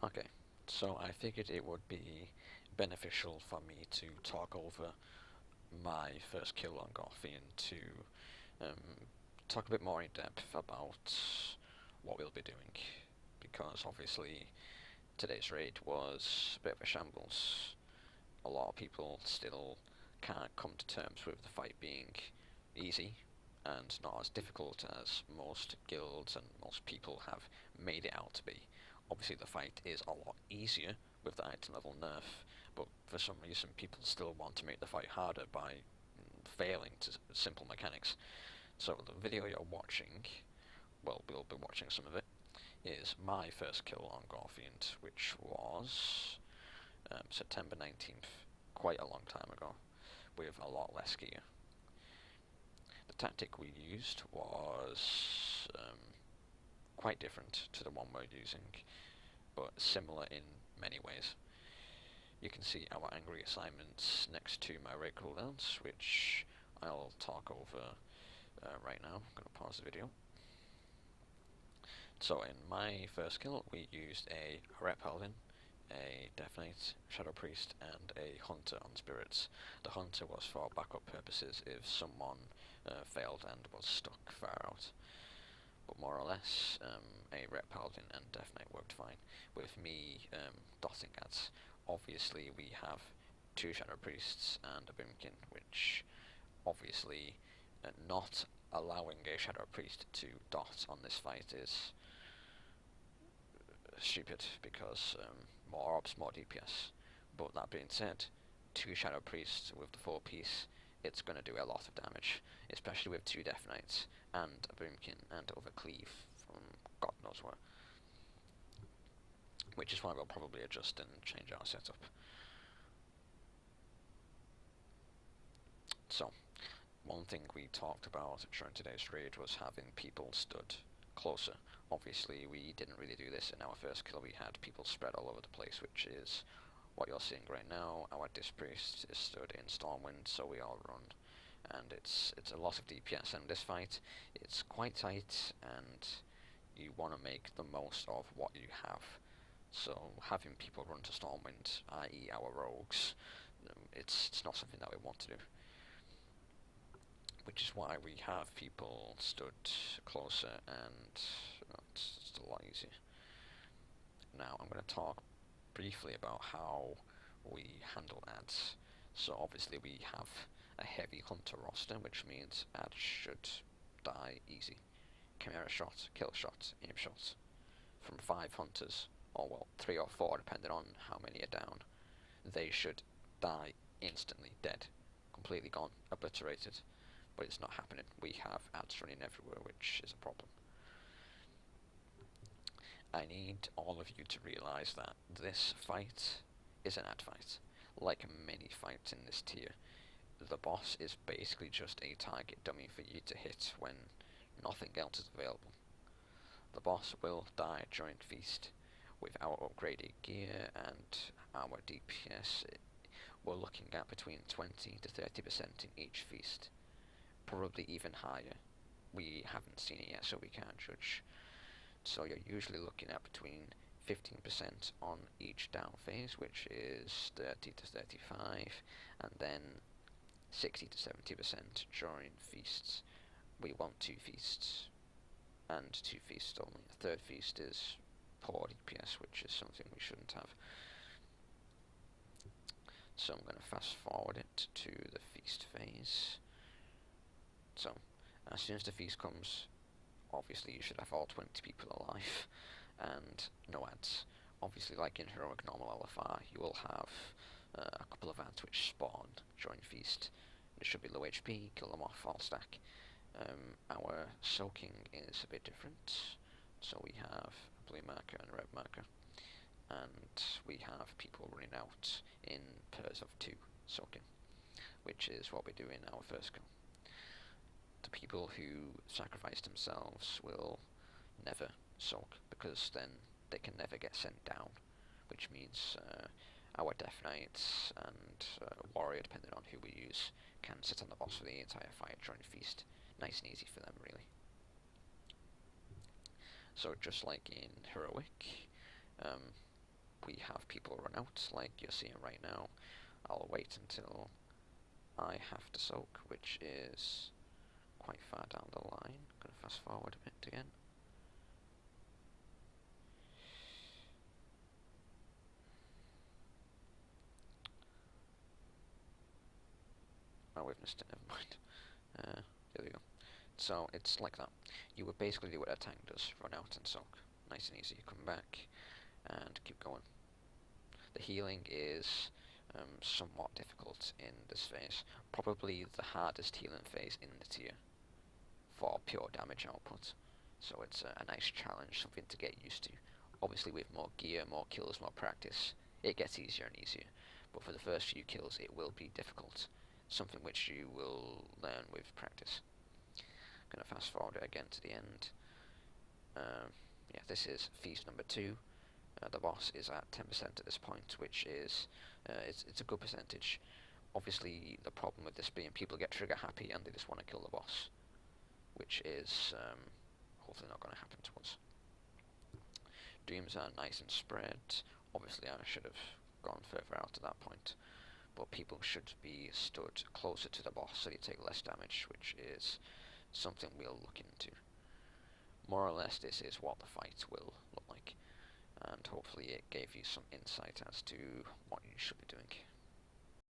Okay, so I figured it would be beneficial for me to talk over my first kill on Gorefiend to um, talk a bit more in depth about what we'll be doing, because obviously today's raid was a bit of a shambles. A lot of people still can't come to terms with the fight being easy and not as difficult as most guilds and most people have made it out to be. Obviously the fight is a lot easier with the item level nerf, but for some reason people still want to make the fight harder by failing to simple mechanics. So the video you're watching, well, we'll be watching some of it, is my first kill on Gorefiend, which was September 19th, quite a long time ago, with a lot less gear. The tactic we used was quite different to the one we're using, but similar in many ways. You can see our angry assignments next to my raid cooldowns, which I'll talk over right now. I'm going to pause the video. So in my first kill, we used a Rep Paladin, a Death Knight, Shadow Priest, and a Hunter on Spirits. The Hunter was for backup purposes if someone failed and was stuck far out. But more or less, a Rep Paladin and Death Knight worked fine. With me dotting ads, obviously we have two Shadow Priests and a Boomkin, which obviously not allowing a Shadow Priest to dot on this fight is stupid, because more orbs, more DPS. But that being said, two Shadow Priests with the 4 piece, it's going to do a lot of damage, especially with two Death Knights and a Boomkin and Overcleave from God knows where. Which is why we'll probably adjust and change our setup. So, one thing we talked about during today's raid was having people stood closer. Obviously we didn't really do this in our first kill. We had people spread all over the place, which is what you're seeing right now. Our Disc Priest is stood in Stormwind, so we all run, and it's a lot of DPS. And this fight, it's quite tight, and you want to make the most of what you have. So having people run to Stormwind, i.e. our rogues, it's not something that we want to do. Which is why we have people stood closer, and it's a lot easier. Now I'm going to talk briefly about how we handle ads. So obviously we have a heavy hunter roster, which means ads should die easy. Chimera shot, kill shot, aim shot. From 5 hunters, or well, 3 or 4 depending on how many are down, they should die instantly, dead, completely gone, obliterated. But it's not happening. We have ads running everywhere, which is a problem. I need all of you to realise that this fight is an ad fight. Like many fights in this tier, the boss is basically just a target dummy for you to hit when nothing else is available. The boss will die during Feast. With our upgraded gear and our DPS, we're looking at between 20 to 30% in each Feast. Probably even higher. We haven't seen it yet, so we can't judge. So you're usually looking at between 15% on each down phase, which is 30 to 35, and then 60 to 70% during feasts. We want 2 feasts, and 2 feasts only. A third feast is poor DPS, which is something we shouldn't have. So I'm going to fast forward it to the feast phase. So, as soon as the feast comes, obviously you should have all 20 people alive, and no ads. Obviously, like in Heroic Normal LFR, you will have a couple of ads which spawn during Feast. It should be low HP, kill them off, all stack. Our soaking is a bit different, so we have a blue marker and a red marker, and we have people running out in pairs of 2 soaking, which is what we do in our first kill. The people who sacrifice themselves will never soak, because then they can never get sent down, which means our Death Knights and Warrior, depending on who we use, can sit on the boss for the entire fight during Feast. Nice and easy for them, really. So just like in Heroic, we have people run out, like you're seeing right now. I'll wait until I have to soak, which is quite far down the line. Gonna fast forward a bit again. Oh, we've missed it, never mind. There we go. So it's like that. You would basically do what a tank does, run out and soak. Nice and easy. Come back and keep going. The healing is somewhat difficult in this phase. Probably the hardest healing phase in the tier for pure damage output. So it's a nice challenge, something to get used to. Obviously with more gear, more kills, more practice, it gets easier and easier. But for the first few kills it will be difficult. Something which you will learn with practice. Gonna fast forward again to the end. Yeah, this is feast number 2. The boss is at 10% at this point, which is it's a good percentage. Obviously, the problem with this being people get trigger happy and they just want to kill the boss, which is hopefully not going to happen to us. Dreams are nice and spread. Obviously, I should have gone further out at that point, but people should be stood closer to the boss so you take less damage, which is something we'll look into. More or less, this is what the fight will look like, and hopefully it gave you some insight as to what you should be doing.